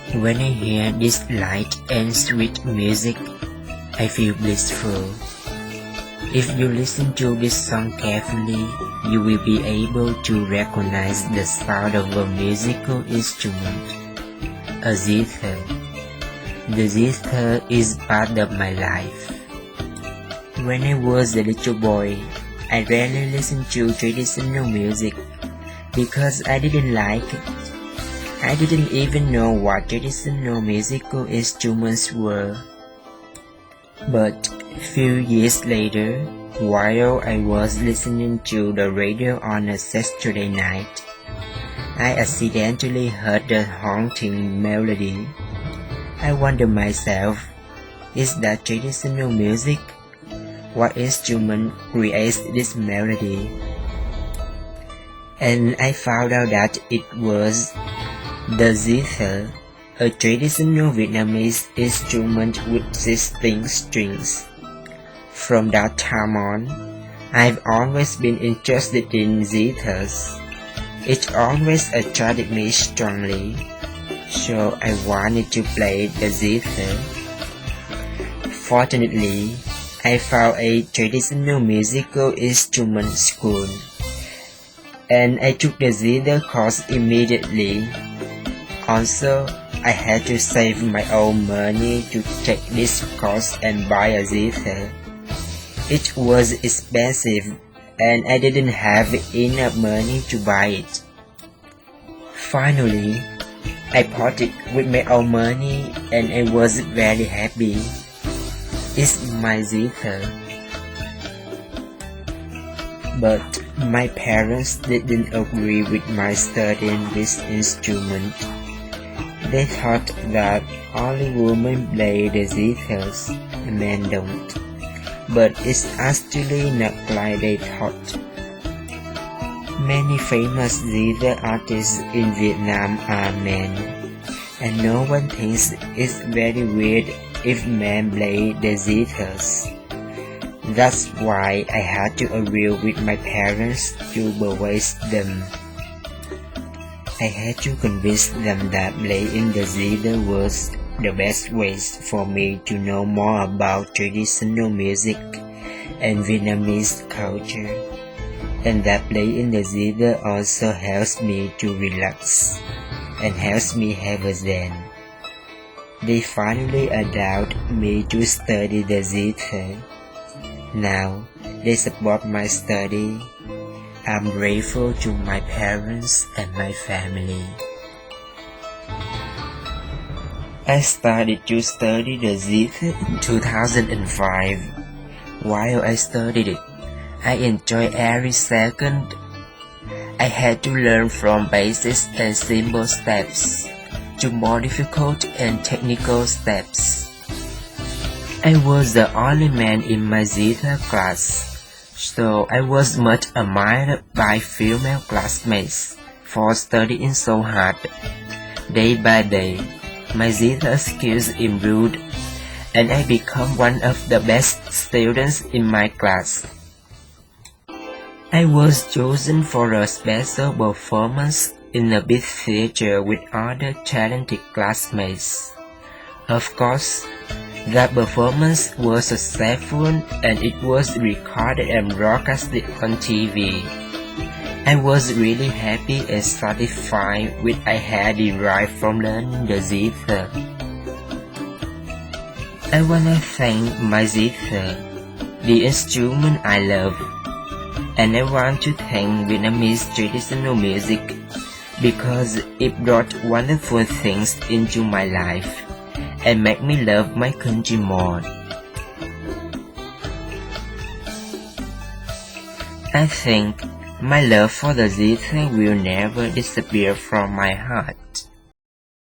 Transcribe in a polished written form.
When I hear this light and sweet music, I feel blissful. If you listen to this song carefully, you will be able to recognize the sound of a musical instrument, a zither. The zither is part of my life. When I was a little boy, I rarely listened to traditional music because I didn't like it. I didn't even know what traditional musical instruments were. But a few years later, while I was listening to the radio on a Saturday night, I accidentally heard a haunting melody. I wondered myself, is that traditional music? What instrument creates this melody? And I found out that it was the zither, a traditional Vietnamese instrument with 16 strings. From that time on, I've always been interested in zithers. It always attracted me strongly, so I wanted to play the zither. Fortunately, I found a traditional musical instrument school, and I took the zither course immediately. Also, I had to save my own money to take this course and buy a zither. It was expensive, and I didn't have enough money to buy it. Finally, I bought it with my own money, and I was very happy. It's my zither. But my parents didn't agree with my studying this instrument. They thought that only women play the zithers and men don't. But it's actually not like they thought. Many famous zither artists in Vietnam are men, and no one thinks it's very weird if men play the zithers. That's why I had to agree with my parents to bewail them. I had to convince them that playing the zither was the best way for me to know more about traditional music and Vietnamese culture, and that playing the zither also helps me to relax and helps me have a zen. They finally allowed me to study the zither. Now they support my study. I'm grateful to my parents and my family. I started to study the zither in 2005. While I studied it, I enjoyed every second. I had to learn from basic and simple steps to more difficult and technical steps. I was the only man in my zither class, so I was much admired by female classmates for studying so hard. Day by day, my zither skills improved, and I became one of the best students in my class. I was chosen for a special performance in a big theater with other talented classmates. Of course, that performance was successful, and it was recorded and broadcasted on TV. I was really happy and satisfied with what I had derived from learning the zither. I wanna thank my zither, the instrument I love, and I want to thank Vietnamese traditional music because it brought wonderful things into my life and make me love my country more. I think my love for the zither will never disappear from my heart.